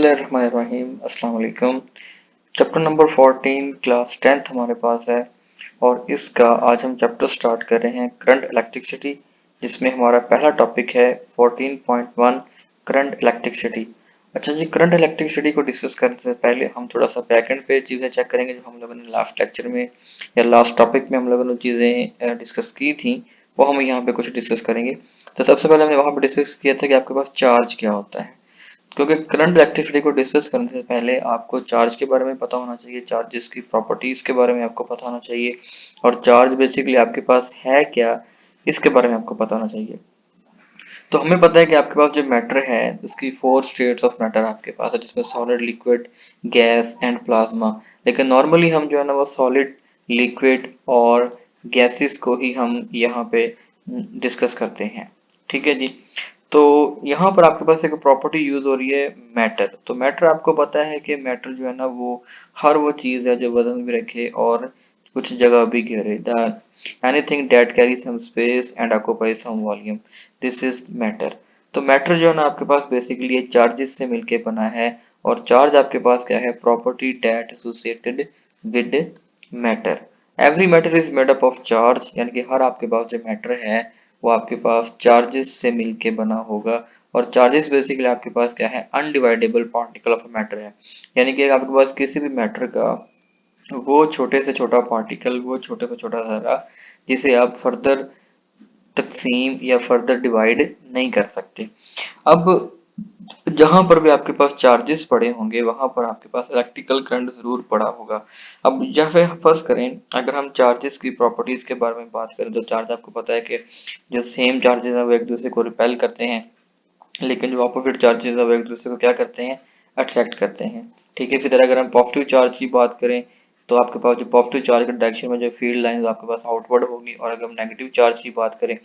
बिस्मिल्लाहिर्रहमानिर्रहीम अस्सलाम वालेकुम। चैप्टर नंबर 14 क्लास 10th हमारे पास है और इसका आज हम चैप्टर स्टार्ट कर रहे हैं करंट इलेक्ट्रिसिटी, जिसमें हमारा पहला टॉपिक है 14.1 करंट इलेक्ट्रिसिटी। अच्छा जी, करंट इलेक्ट्रिसिटी को डिस्कस करने से पहले हम थोड़ा सा बैकएंड पे चीज़ें चेक करेंगे जो हम लोगों ने लास्ट लेक्चर में या लास्ट टॉपिक में हम लोगों ने चीज़ें डिस्कस की थी, वो हम यहाँ पे कुछ डिस्कस करेंगे। तो सबसे पहले हमने वहाँ पे डिस्कस किया था कि आपके पास चार्ज क्या होता है, क्योंकि करंट इलेक्ट्रिसिटी को डिस्कस करने से पहले आपको चार्ज के बारे में पता होना चाहिए, चार्जेस की प्रॉपर्टीज के बारे में आपको पता होना चाहिए और चार्ज बेसिकली आपके पास है क्या, इसके बारे में आपको पता होना चाहिए। तो हमें पता है कि आपके पास जो मैटर है जिसकी 4 स्टेट्स ऑफ मैटर आपके पास है, जिसमें solid, liquid, gas and plasma. लेकिन नॉर्मली हम जो है ना वो सॉलिड, लिक्विड और गैसेस को ही हम यहाँ पे डिस्कस करते हैं। ठीक है जी। तो यहाँ पर आपके पास एक प्रॉपर्टी यूज हो रही है मैटर। तो मैटर आपको पता है कि मैटर जो है ना वो हर वो चीज है जो वजन भी रखे और कुछ जगह भी घेरे। The anything that carry some space and occupy some volume, this is matter. तो मैटर जो है ना आपके पास बेसिकली ये चार्जेस से मिलके बना है और चार्ज आपके पास क्या है, property that associated with matter. Every matter is made up of charge, यानी कि हर आपके पास जो मैटर है वो आपके पास चार्जेस से मिलके बना होगा और चार्जेस बेसिकली आपके पास क्या है, अनडिवाइडेबल पार्टिकल ऑफ मैटर है। यानी कि आपके पास किसी भी मैटर का वो छोटे से छोटा पार्टिकल, वो छोटे से छोटा सारा, जिसे आप फर्दर तकसीम या फर्दर डिवाइड नहीं कर सकते। अब जहां पर भी आपके पास चार्जेस पड़े होंगे वहां पर आपके पास इलेक्ट्रिकल करंट जरूर पड़ा होगा। अब जैसे फर्ज करें, अगर हम चार्जेस की प्रॉपर्टीज के बारे में बात करें तो चार्ज आपको पता है कि जो सेम चार्जेस है वो एक दूसरे को रिपेल करते हैं, लेकिन जो अपोजिट चार्जेस है वो एक दूसरे को क्या करते हैं, अट्रैक्ट करते हैं। ठीक है। इसी तरह अगर हम पॉजिटिव चार्ज की बात करें तो आपके पास जो पॉजिटिव चार्ज के डायरेक्शन में जो फील्ड लाइंस आपके पास आउटवर्ड होगी, और अगर हम नेगेटिव चार्ज की बात करें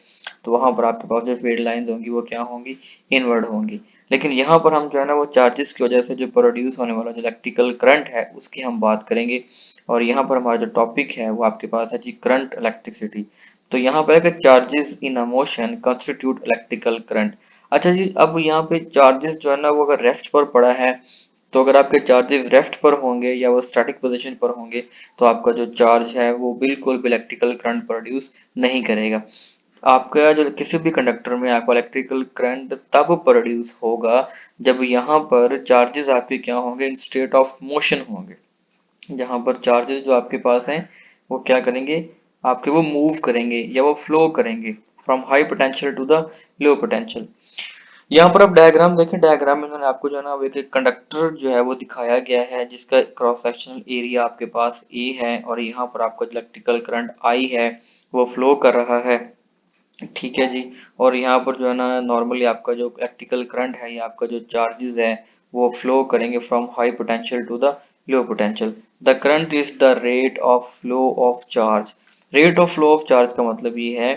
तो वहां पर आपके पास जो फील्ड लाइंस होंगी वो क्या होंगी, इनवर्ड होंगी। लेकिन यहाँ पर हम जो है ना वो चार्जेस की वजह से जो प्रोड्यूस होने वाला जो इलेक्ट्रिकल करंट है उसकी हम बात करेंगे। और यहाँ पर हमारा जो टॉपिक है वो आपके पास है जी करंट इलेक्ट्रिसिटी। तो यहाँ पर है कि charges in a motion constitute electrical current. अच्छा जी, अब यहाँ पे चार्जेस जो है ना वो अगर रेस्ट पर पड़ा है, तो अगर आपके चार्जेस रेस्ट पर होंगे या वो स्टैटिक पोजीशन पर होंगे तो आपका जो चार्ज है वो बिल्कुल भी इलेक्ट्रिकल करंट प्रोड्यूस नहीं करेगा। आपका जो किसी भी कंडक्टर में आपका इलेक्ट्रिकल करंट तब प्रोड्यूस होगा जब यहाँ पर चार्जेस आपके क्या होंगे, इन स्टेट ऑफ मोशन होंगे। जहाँ पर चार्जेस जो आपके पास हैं वो क्या करेंगे, आपके वो मूव करेंगे या वो फ्लो करेंगे from high potential to the low potential. यहाँ पर आप डायग्राम देखें, डायग्राम में मैंने आपको जो है ना एक कंडक्टर जो है वो दिखाया गया है जिसका क्रॉस सेक्शनल एरिया आपके पास ए है और यहाँ पर आपका इलेक्ट्रिकल करंट आई है वो फ्लो कर रहा है। ठीक है जी। और यहाँ पर जो है ना नॉर्मली आपका जो इलेक्ट्रिकल करंट है या आपका जो चार्जेस है वो फ्लो करेंगे from high potential to the low potential. The current is the rate of flow of charge. Rate of flow of charge का मतलब ये है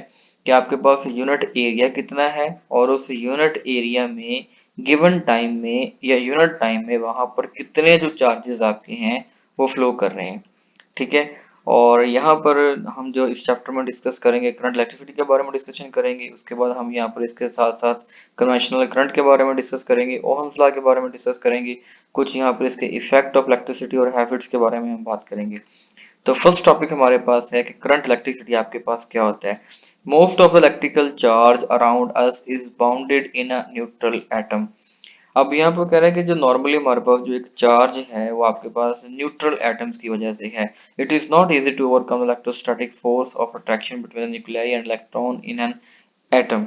कि आपके पास यूनिट एरिया कितना है और उस यूनिट एरिया में गिवन टाइम में या यूनिट टाइम में वहां पर कितने जो चार्जेस आपके हैं वो फ्लो कर रहे हैं। ठीक है। और यहाँ पर हम जो इस चैप्टर में डिस्कस करेंगे करंट इलेक्ट्रिसिटी के बारे में डिस्कशन करेंगे, उसके बाद हम यहाँ पर इसके साथ साथ कन्वेंशनल करंट के बारे में डिस्कस करेंगे, ओहम्स लॉ के बारे में डिस्कस करेंगे, कुछ यहाँ पर इसके इफेक्ट ऑफ इलेक्ट्रिसिटी और हैबिट्स के बारे में हम बात करेंगे। तो फर्स्ट टॉपिक हमारे पास है कि करंट इलेक्ट्रिसिटी आपके पास क्या होता है। Most of the electrical charge around us is bounded in a neutral atom. अब यहाँ पर कह रहा है कि जो नॉर्मली हमारे पास जो एक चार्ज है वो आपके पास न्यूट्रल एटम्स की वजह से है। It is not easy to overcome electrostatic force of attraction between nuclei and electron in an atom.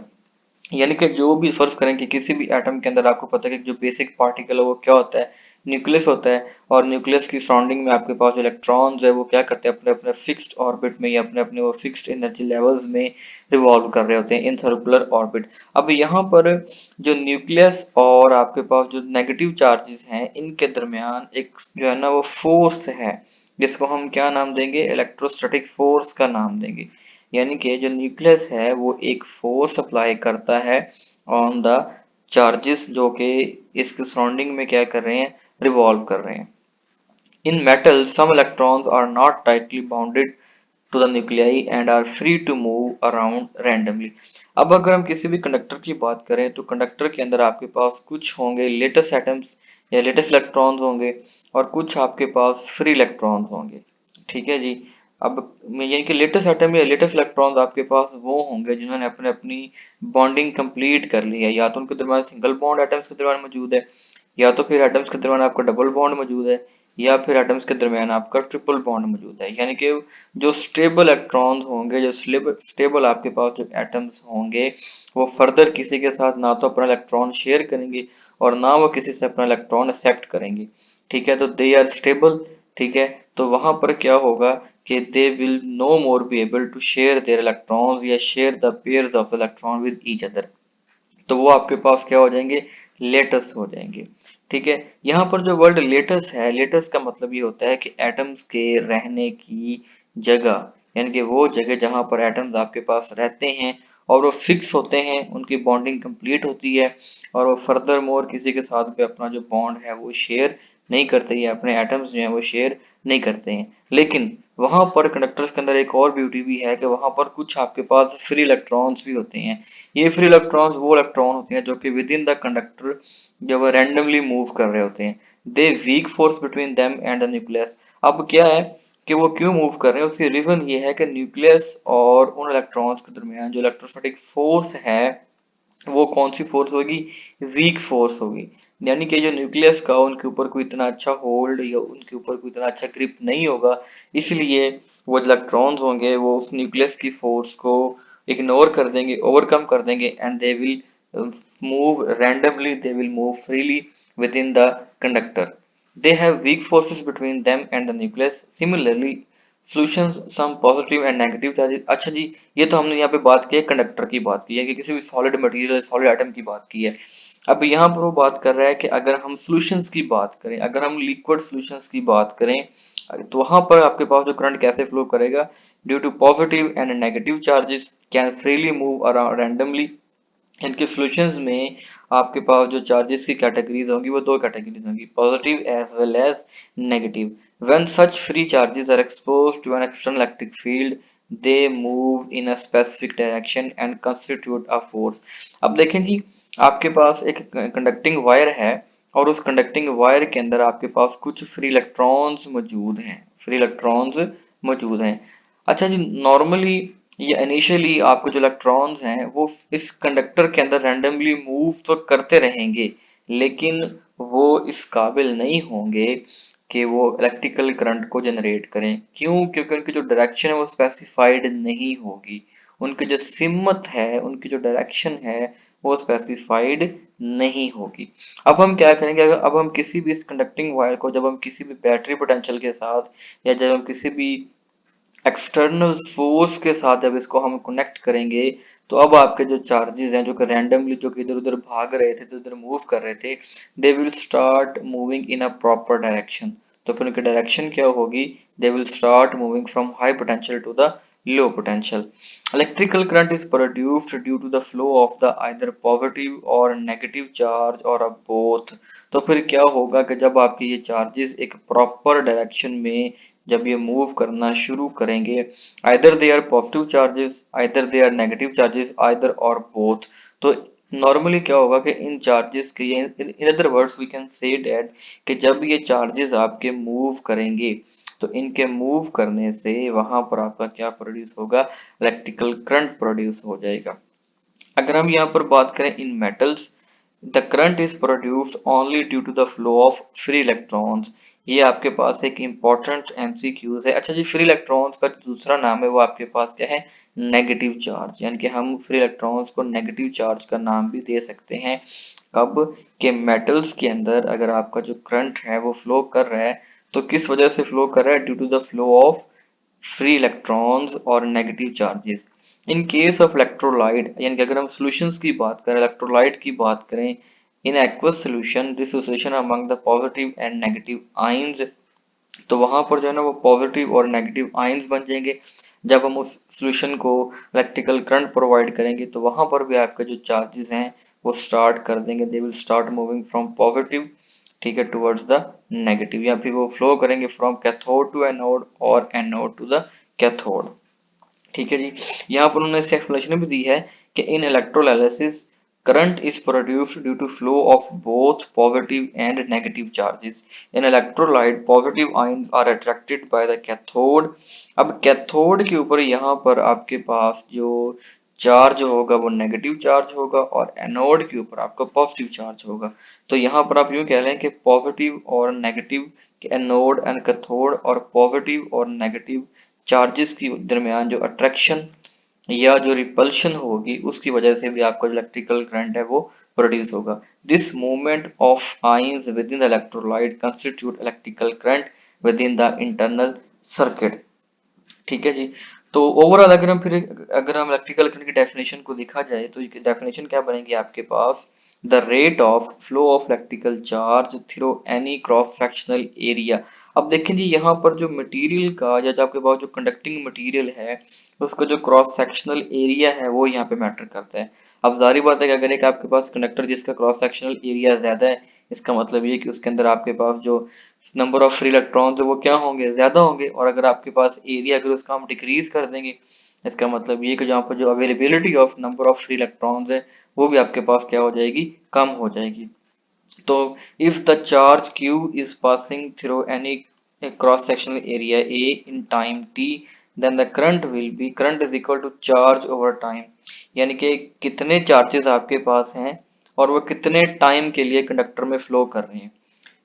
यानी कि जो भी फर्ज करें कि किसी भी एटम के अंदर आपको पता है कि जो बेसिक पार्टिकल है वो क्या होता है, न्यूक्लियस होता है। और न्यूक्लियस की सराउंडिंग में आपके पास जो इलेक्ट्रॉन्स है वो क्या करते हैं, अपने अपने फिक्स्ड ऑर्बिट में या अपने अपने वो फिक्स्ड एनर्जी लेवल्स में रिवॉल्व कर रहे होते हैं इन सर्कुलर ऑर्बिट। अब यहाँ पर जो न्यूक्लियस और आपके पास जो नेगेटिव चार्जेस हैं इनके दरमियान एक जो है ना वो फोर्स है, जिसको हम क्या नाम देंगे, इलेक्ट्रोस्टैटिक फोर्स का नाम देंगे। यानी कि जो न्यूक्लियस है वो एक फोर्स अप्लाई करता है ऑन द चार्जेस जो कि इसके सराउंडिंग में क्या कर रहे हैं, रिवॉल्व कर रहे हैं। In metal some electrons are not tightly bounded to the nuclei and are free to move around randomly. अब अगर हम किसी भी कंडक्टर की बात करें तो कंडक्टर के अंदर आपके पास कुछ होंगे लेटेस्ट एटम्स या लेटेस्ट इलेक्ट्रॉन्स होंगे और कुछ आपके पास फ्री इलेक्ट्रॉन्स होंगे। ठीक है जी। अब यानी कि लेटेस्ट एटम या लेटेस्ट इलेक्ट्रॉन्स आपके पास वो होंगे जिन्होंने अपने अपनी बॉन्डिंग कंप्लीट कर ली है, या तो उनके दरमियान सिंगल बॉन्ड एटम्स के दरमियान मौजूद है, या तो फिर एटम्स के दरमियान आपका डबल बॉन्ड मौजूद है, या फिर एटम्स के दरमियान आपका ट्रिपल बॉन्ड मौजूद है। यानी कि जो स्टेबल इलेक्ट्रॉन्स होंगे, जो स्टेबल आपके पास जो एटम्स होंगे, वो फर्दर किसी के साथ ना तो अपना इलेक्ट्रॉन शेयर करेंगे और ना वो किसी से अपना इलेक्ट्रॉन एक्सेप्ट करेंगे। ठीक है, तो दे आर स्टेबल। ठीक है, तो वहां पर क्या होगा कि they will no more be able to share their electrons या share the pairs of electron with each other. तो वो आपके पास क्या हो जाएंगे, लेटस हो जाएंगे। ठीक है, यहाँ पर जो वर्ड लेटस है, लेटस का मतलब ये होता है कि एटम्स के रहने की जगह, यानी कि वो जगह जहाँ पर एटम्स आपके पास रहते हैं और वो फिक्स होते हैं, उनकी बॉन्डिंग कंप्लीट होती है और वो फर्दर मोर किसी के साथ भी अपना जो बॉन्ड है वो शेयर नहीं करते, या अपने एटम्स जो हैं वो शेयर नहीं करते हैं। लेकिन वहां पर कंडक्टर्स के अंदर एक और ब्यूटी भी है कि वहां पर कुछ आपके पास फ्री इलेक्ट्रॉन्स भी होते हैं। ये फ्री इलेक्ट्रॉन्स वो इलेक्ट्रॉन होते हैं जो कि विद इन द कंडक्टर जब रैंडमली मूव कर रहे होते हैं। They weak force between them and the nucleus. अब क्या है कि वो क्यों मूव कर रहे हैं, उसकी रीजन ये है कि न्यूक्लियस और उन इलेक्ट्रॉन्स के दरमियान जो इलेक्ट्रोस्टैटिक फोर्स है वो कौन सी फोर्स होगी, वीक फोर्स होगी। यानी कि जो न्यूक्लियस का उनके ऊपर कोई इतना अच्छा होल्ड या उनके ऊपर कोई इतना अच्छा ग्रिप नहीं होगा, इसलिए वो इलेक्ट्रॉन्स होंगे वो उस न्यूक्लियस की फोर्स को इग्नोर कर देंगे, ओवरकम कर देंगे, and they will move randomly, they will move freely with in the conductor. they have weak forces between them and the nucleus. Similarly, solutions some positive and negative charges। अच्छा जी, ये तो हमने यहाँ पे बात की है, कंडक्टर की बात की है कि किसी भी सॉलिड मटेरियल सॉलिड एटम की बात की है। अब यहाँ पर वो बात कर रहा है कि अगर हम सॉल्यूशंस की बात करें, अगर हम लिक्विड सॉल्यूशंस की बात करें, तो वहां पर आपके पास जो करंट कैसे फ्लो करेगा, due to positive and negative charges can freely move around randomly. इनके सॉल्यूशंस में आपके पास जो चार्जेस की कैटेगरीज होंगी वो दो कैटेगरीज होंगी, positive as well as negative. When such free charges are exposed to an external electric field, they move in a specific direction and constitute a force. अब देखें जी, आपके पास एक कंडक्टिंग वायर है और उस कंडक्टिंग वायर के अंदर आपके पास कुछ फ्री इलेक्ट्रॉन्स मौजूद हैं, फ्री इलेक्ट्रॉन्स मौजूद हैं। अच्छा जी, नॉर्मली ये इनिशियली आपके जो इलेक्ट्रॉन्स हैं वो इस कंडक्टर के अंदर रैंडमली मूव तो करते रहेंगे, लेकिन वो इस काबिल नहीं होंगे कि वो इलेक्ट्रिकल करंट को जनरेट करें। क्यों? क्योंकि उनकी जो डायरेक्शन है वो स्पेसिफाइड नहीं होगी, उनकी जो सिमत है, उनकी जो डायरेक्शन है वो स्पेसिफाइड नहीं होगी। अब हम क्या करेंगे, अगर अब हम किसी भी इस कंडक्टिंग वायर को जब हम किसी भी बैटरी पोटेंशियल के साथ या जब हम किसी भी एक्सटर्नल सोर्स के साथ जब इसको हम कनेक्ट करेंगे, तो अब आपके जो चार्जेस हैं जो कि रैंडमली जो कि इधर उधर भाग रहे थे, इधर उधर मूव कर रहे थे, they will start moving in a proper direction. तो फिर उनकी डायरेक्शन क्या होगी, they will start moving from high potential to the low potential. Electrical current is produced due to the flow of the either positive or negative charge or of both। तो फिर क्या होगा कि जब आपके ये चार्जेस एक प्रॉपर डायरेक्शन में जब ये मूव करना शुरू करेंगे, either they are positive charges, either they are negative charges, either और बोथ। तो नॉर्मली क्या होगा कि इन चार्जेस के, in other words we can say that कि जब ये चार्जेस आपके मूव करेंगे तो इनके मूव करने से वहां पर आपका क्या प्रोड्यूस होगा, इलेक्ट्रिकल करंट प्रोड्यूस हो जाएगा। अगर हम यहाँ पर बात करें in metals, the current is produced only due to the flow of free electrons. ये आपके पास एक इंपॉर्टेंट एमसीक्यूज है। अच्छा जी, फ्री इलेक्ट्रॉन्स का जो दूसरा नाम है वो आपके पास क्या है, नेगेटिव चार्ज। यानी कि हम फ्री इलेक्ट्रॉन्स को नेगेटिव चार्ज का नाम भी दे सकते हैं। कब? के मेटल्स के अंदर अगर आपका जो करंट है वो फ्लो कर रहा है, तो किस वजह से फ्लो कर रहा है, due to the flow of free electrons और negative charges. In case of electrolyte, यानी कि अगर हम सॉल्यूशंस की बात करें, इलेक्ट्रोलाइट की बात करें, in aqueous solution dissociation among the positive and negative ions, तो वहां पर जो है ना वो पॉजिटिव और नेगेटिव आयंस बन जाएंगे। जब हम उस सॉल्यूशन को इलेक्ट्रिकल करंट प्रोवाइड करेंगे तो वहां पर भी आपके जो चार्जेस हैं वो स्टार्ट कर देंगे, दे will start moving from positive, ठीक है, टुवर्ड्स द नेगेटिव, या फिर वो फ्लो करेंगे फ्रॉम कैथोड टू एनोड और एनोड टू द कैथोड। ठीक है जी, यहाँ पर उन्होंने इसकी एक्सप्लेनेशन भी दी है कि इन electrolysis Current is produced due to flow of both positive and negative charges. In electrolyte, positive ions are attracted by the cathode. अब कैथोड के ऊपर यहाँ पर आपके पास जो चार्ज होगा वो नेगेटिव चार्ज होगा और एनोड के ऊपर आपका पॉजिटिव चार्ज होगा। तो यहाँ पर आप यूँ कह रहे हैं कि पॉजिटिव और नेगेटिव एनोड एंड कैथोड और पॉजिटिव और नेगेटिव चार्जेस के दरमियान जो अट्रैक्शन या जो रिपल्शन होगी उसकी वजह से भी आपका जो इलेक्ट्रिकल करंट है वो प्रोड्यूस होगा। This movement of ions with in the electrolyte constitute electrical current with in the internal circuit. ठीक है जी। तो ओवरऑल अगर हम इलेक्ट्रिकल करंट की डेफिनेशन को लिखा जाए तो डेफिनेशन क्या बनेगी आपके पास, the rate of flow of electrical charge through any cross sectional area. अब देखें जी यहाँ पर जो मटेरियल का या जो आपके पास जो कंडक्टिंग मटेरियल है उसका जो क्रॉस सेक्शनल एरिया है वो यहाँ पे मैटर करता है। अब जारी बात है कि अगर एक आपके पास कंडक्टर जिसका क्रॉस सेक्शनल एरिया ज्यादा है, इसका मतलब ये कि उसके अंदर आपके पास जो नंबर ऑफ फ्री इलेक्ट्रॉन्स है वो क्या होंगे, ज्यादा होंगे। और अगर आपके पास एरिया अगर उसका हम डिक्रीज कर देंगे, इसका मतलब ये कि जहाँ पर जो availability of number of free electrons है वो भी आपके पास क्या हो जाएगी, कम हो जाएगी। तो if the charge q is passing through any cross sectional area a in time t, then the current is equal to charge over time। यानी कि कितने चार्जेस आपके पास हैं और वो कितने टाइम के लिए कंडक्टर में फ्लो कर रहे हैं,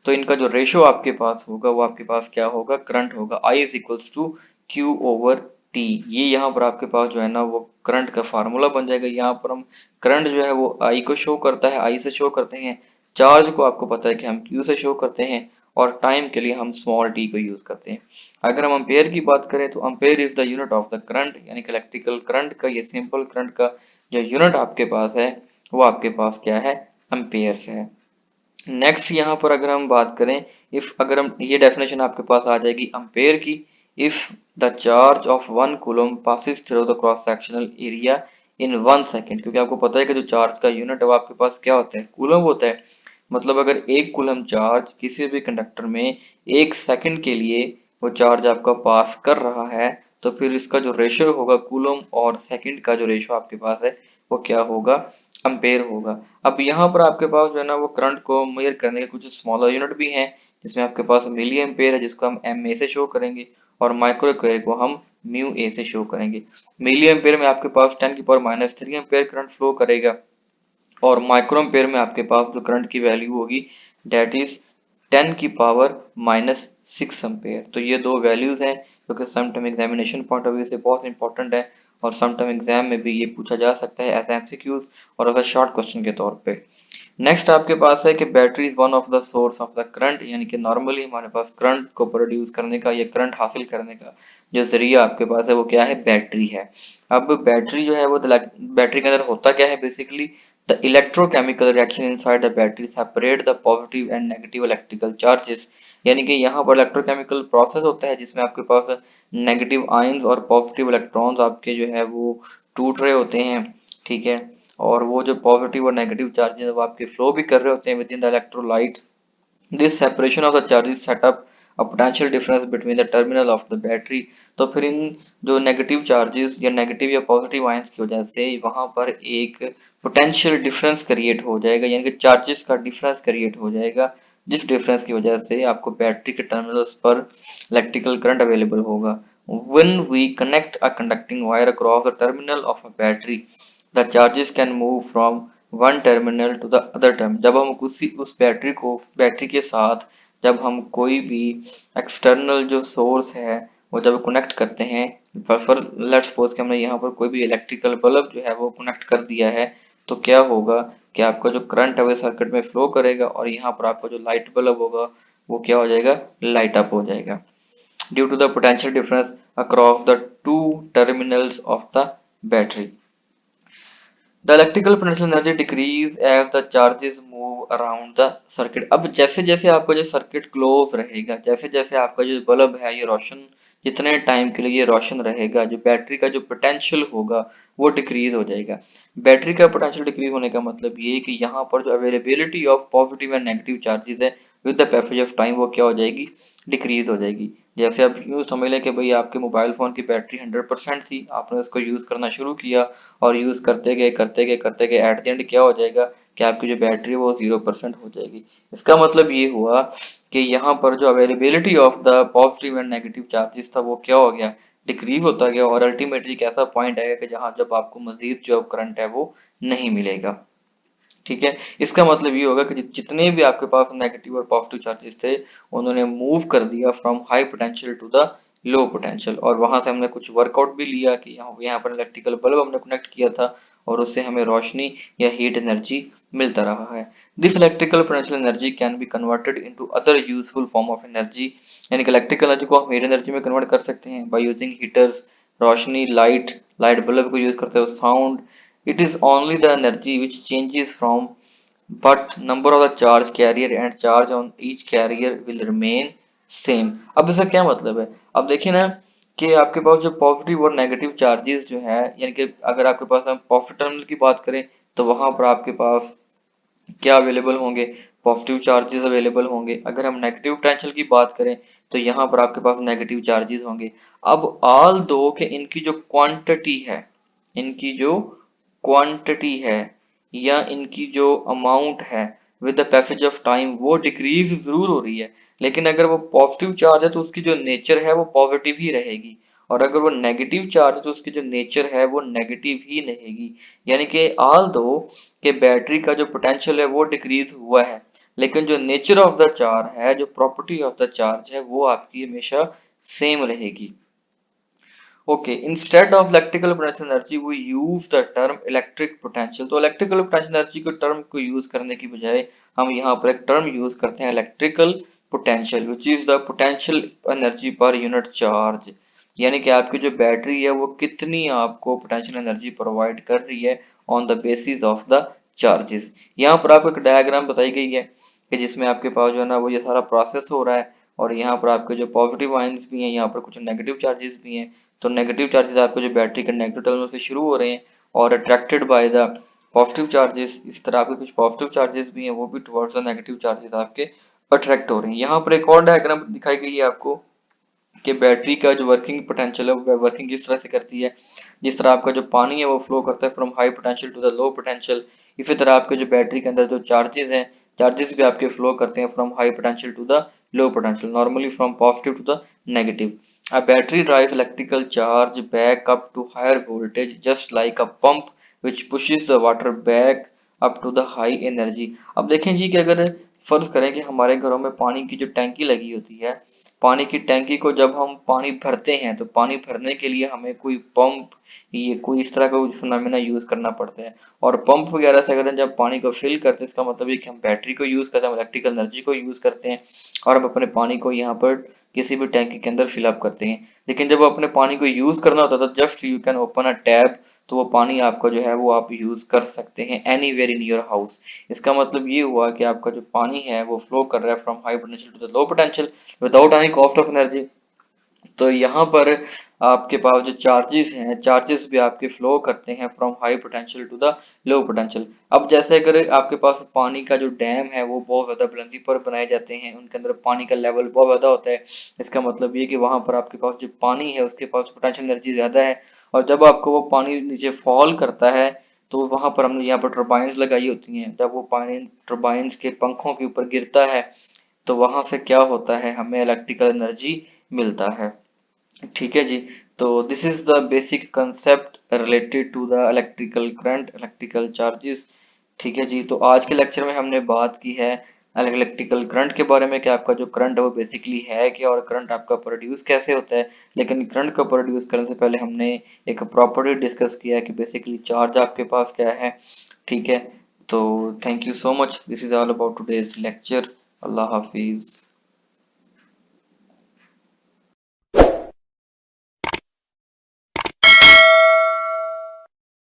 तो इनका जो रेशो आपके पास होगा वो आपके पास क्या होगा, करंट होगा। I is equals to Q over T. ये यहाँ पर आपके पास जो है ना वो करंट का फार्मूला बन जाएगा। यहाँ पर हम करंट जो है वो I को शो करता है, I से शो करते हैं। चार्ज को आपको पता है कि हम Q से शो करते हैं और टाइम के लिए हम स्मॉल t को यूज करते हैं। अगर हम अम्पेयर की बात करें तो ampere is the unit of the current, यानी कि इलेक्ट्रिकल करंट का, ये सिंपल करंट का जो यूनिट आपके पास है वो आपके पास क्या है, अम्पेयर से है। नेक्स्ट यहाँ पर अगर हम बात करें, इफ अगर हम ये डेफिनेशन आपके पास आ जाएगी अम्पेयर की, if the charge of 1 coulomb passes through the cross sectional area in 1 second, क्योंकि आपको पता है कि जो चार्ज का यूनिट है वो आपके पास क्या होता है, कूलम होता है। मतलब अगर 1 कूलम चार्ज किसी भी कंडक्टर में 1 सेकंड के लिए वो चार्ज आपका पास कर रहा है, तो फिर इसका जो रेशियो होगा कूलम और सेकंड का जो रेशियो आपके पास है वो क्या होगा, अम्पेयर होगा। अब यहाँ पर आपके पास जो है ना वो करंट को मेजर करने के कुछ स्मॉलर यूनिट भी हैं, जिसमें आपके पास मिली एम्पेयर है जिसको हम एम ए से शो करेंगे और माइक्रो एम्पेयर को हम म्यू ए से शो करेंगे। मिली एम्पेयर में आपके पास 10⁻³ एम्पेयर करंट फ्लो करेगा और माइक्रो एम्पेयर में आपके पास जो करंट की वैल्यू होगी डेट इज 10⁻⁶ एम्पेयर। तो ये दो वैल्यूज हैं जो कि some time examination point of view से बहुत इंपॉर्टेंट है और सम टाइम एग्जाम में भी ये पूछा जा सकता है एज एमसीक्यूज और अगर शॉर्ट क्वेश्चन के तौर पे। नेक्स्ट आपके पास है कि battery is one of the source of the current, यानी कि नॉर्मली हमारे पास करंट को प्रोड्यूस करने का या करंट हासिल करने का जो जरिया आपके पास है वो क्या है, बैटरी है। अब बैटरी जो है वो बैटरी के अंदर होता क्या है, basically the electrochemical reaction inside the battery separate the positive and negative electrical charges. यानी कि यहाँ पर इलेक्ट्रोकेमिकल प्रोसेस होता है जिसमें आपके पास नेगेटिव आयंस और पॉजिटिव इलेक्ट्रॉन्स आपके जो है वो टूट रहे होते हैं। ठीक है। और वो जो पॉजिटिव और नेगेटिव चार्जेस वो आपके फ्लो भी कर रहे होते हैं with in the electrolyte. This separation of the charges set up a potential difference between the terminal of the battery. तो फिर इन जो नेगेटिव चार्जेस या नेगेटिव या पॉजिटिव आयंस की वजह से वहां पर एक पोटेंशियल डिफरेंस क्रिएट हो जाएगा, यानी कि चार्जेस का डिफरेंस क्रिएट हो जाएगा, जिस डिफरेंस की वजह से आपको बैटरी के टर्मिनल्स पर इलेक्ट्रिकल करंट अवेलेबल होगा। When we connect a conducting wire across the terminal of a battery, the charges can move from one terminal to the other terminal. जब हम उस बैटरी के साथ जब हम कोई भी एक्सटर्नल जो सोर्स है वो जब कनेक्ट करते हैं, फॉर लेट्स सपोज कि हमने यहाँ पर कोई भी इलेक्ट्रिकल बल्ब जो है वो कनेक्ट कर दिया है, तो क्या होगा कि आपका जो करंट है वो सर्किट में फ्लो करेगा और यहाँ पर आपका जो लाइट बल्ब होगा वो क्या हो जाएगा, लाइट अप हो जाएगा due to the potential difference across the two terminals of the battery. The electrical potential energy decrease as the charges move around the circuit। अब जैसे जैसे आपका जो सर्किट क्लोज रहेगा, जैसे जैसे आपका जो बल्ब है ये रोशन, जितने टाइम के लिए ये रोशन रहेगा, जो बैटरी का जो पोटेंशियल होगा वो डिक्रीज हो जाएगा। बैटरी का पोटेंशियल डिक्रीज होने का मतलब ये है कि यहाँ पर जो availability of positive and negative charges है with the passage of time वो क्या हो जाएगी, डिक्रीज हो जाएगी। जैसे आप यूँ समझ लें कि भाई आपके मोबाइल फ़ोन की बैटरी 100% थी, आपने उसको यूज़ करना शुरू किया और यूज़ करते गए एट द एंड क्या हो जाएगा कि आपकी जो बैटरी है वो 0% हो जाएगी। इसका मतलब ये हुआ कि यहाँ पर जो availability of the positive and negative charges था वो क्या हो गया, डिक्रीज होता गया और अल्टीमेटली एक ऐसा पॉइंट आएगा कि जहाँ जब आपको मजीद जो करंट है वो नहीं मिलेगा। ठीक है, इसका मतलब ये होगा कि जितने भी आपके पास नेगेटिव और पॉजिटिव चार्जेस थे उन्होंने मूव कर दिया from high potential to the low potential, और वहां से हमने कुछ वर्कआउट भी लिया कि यहाँ पर इलेक्ट्रिकल बल्ब हमने कनेक्ट किया था और उससे हमें रोशनी या हीट एनर्जी मिलता रहा है। This electrical potential energy can be converted into other useful form of energy, यानी कि इलेक्ट्रिकल एनर्जी को हम हीट एनर्जी में कन्वर्ट कर सकते हैं by using heaters, Roshni, light bulb को यूज करते हो, sound. It is only the energy which changes from, but number of the charge carrier and charge on each carrier will remain same। अब इसका क्या मतलब है, अब देखिए ना कि आपके पास जो पॉजिटिव और नेगेटिव चार्जेस जो है, यानी कि अगर आपके पास हम पॉजिटिव टर्मिनल की बात करें तो वहां पर आपके पास क्या अवेलेबल होंगे, पॉजिटिव चार्जेस अवेलेबल होंगे। अगर हम नेगेटिव पोटेंशियल की बात करें तो यहाँ पर आपके पास नेगेटिव चार्जेस होंगे। अब ऑल दो के इनकी जो क्वांटिटी है, इनकी जो क्वांटिटी है या इनकी जो अमाउंट है with the passage of time वो डिक्रीज जरूर हो रही है, लेकिन अगर वो पॉजिटिव चार्ज है तो उसकी जो नेचर है वो पॉजिटिव ही रहेगी, और अगर वो नेगेटिव चार्ज है तो उसकी जो नेचर है वो नेगेटिव ही रहेगी। यानी कि ऑल दो कि बैटरी का जो पोटेंशियल है वो डिक्रीज हुआ है, लेकिन जो नेचर ऑफ द चार्ज है, जो प्रॉपर्टी ऑफ द चार्ज है वो आपकी हमेशा सेम रहेगी। Okay, instead of electrical potential energy we use the term electric potential. तो इलेक्ट्रिकल पोटेंशियल एनर्जी को टर्म को यूज करने की बजाय हम यहाँ पर एक टर्म यूज करते हैं electrical potential, which is the potential energy per unit charge. यानी कि आपकी जो बैटरी है वो कितनी आपको पोटेंशियल एनर्जी प्रोवाइड कर रही है on the basis of the charges. यहाँ पर आपको एक डायग्राम बताई गई है कि जिसमें आपके पास जो है ना वो ये सारा प्रोसेस हो रहा है, और यहाँ पर आपके जो पॉजिटिव आयंस भी हैं, यहाँ पर कुछ नेगेटिव चार्जेस भी हैं। तो नेगेटिव चार्जेस आपके जो बैटरी के नेगेटिव टर्मिनल से शुरू हो रहे हैं और attracted by the positive charges, इस तरह आपके कुछ पॉजिटिव चार्जेस भी हैं वो भी टुवर्ड्स द नेगेटिव चार्जेस आपके अट्रैक्ट हो रहे हैं। यहाँ पर एक और डायग्राम दिखाई गई है आपको कि बैटरी का जो वर्किंग पोटेंशियल है वो वर्किंग किस तरह से करती है। जिस तरह आपका जो पानी है वो फ्लो करता है from high potential to the low potential, इसी तरह आपके जो बैटरी के अंदर जो चार्जेस हैं, चार्जेस भी आपके फ्लो करते हैं from high potential to the low potential, normally from positive to the negative. A battery drives electrical charge back up to higher voltage just like a pump which pushes the water back up to the high energy। अब देखें जी कि अगर फर्ज करें कि हमारे घरों में पानी की जो टैंकी लगी होती है, पानी की टैंकी को जब हम पानी भरते हैं तो पानी भरने के लिए हमें कोई पंप, ये कोई इस तरह का फिनोमेना यूज करना पड़ता है, और पंप वगैरह से अगर जब पानी को फिल करते हैं इसका मतलब ये कि हम बैटरी को यूज करते हैं, इलेक्ट्रिकल एनर्जी को यूज करते हैं और हम अपने पानी को यहाँ पर किसी भी टैंकी के अंदर फिल अप करते हैं। लेकिन जब अपने पानी को यूज करना होता था, just you can open a tap, तो वो पानी आपका जो है वो आप यूज कर सकते हैं एनीवेयर इन योर हाउस। इसका मतलब ये हुआ कि आपका जो पानी है वो फ्लो कर रहा है from high potential to the low potential without any cost of energy. तो यहाँ पर आपके पास जो चार्जेस हैं, चार्जेस भी आपके फ्लो करते हैं from high potential to the low potential. अब जैसे अगर आपके पास पानी का जो डैम है वो बहुत ज्यादा बुलंदी पर बनाए जाते हैं, उनके अंदर पानी का लेवल बहुत ज्यादा होता है, इसका मतलब ये कि वहां पर आपके पास जो पानी है उसके पास पोटेंशियल एनर्जी ज्यादा है, और जब आपको वो पानी नीचे फॉल करता है तो वहां पर हमने यहाँ पर टर्बाइंस लगाई होती हैं, जब वो पानी टर्बाइंस के पंखों के ऊपर गिरता है तो वहां से क्या होता है, हमें इलेक्ट्रिकल एनर्जी मिलता है। ठीक है जी। तो this is the basic concept related to the electrical current, electrical charges. ठीक है जी, तो आज के लेक्चर में हमने बात की है इलेक्ट्रिकल करंट के बारे में कि आपका जो करंट है वो बेसिकली है क्या और करंट आपका प्रोड्यूस कैसे होता है। लेकिन करंट को प्रोड्यूस करने से पहले हमने एक प्रॉपर्टी डिस्कस किया कि बेसिकली चार्ज आपके पास क्या है। ठीक है, तो thank you so much, this is all about today's lecture. Allah Hafiz.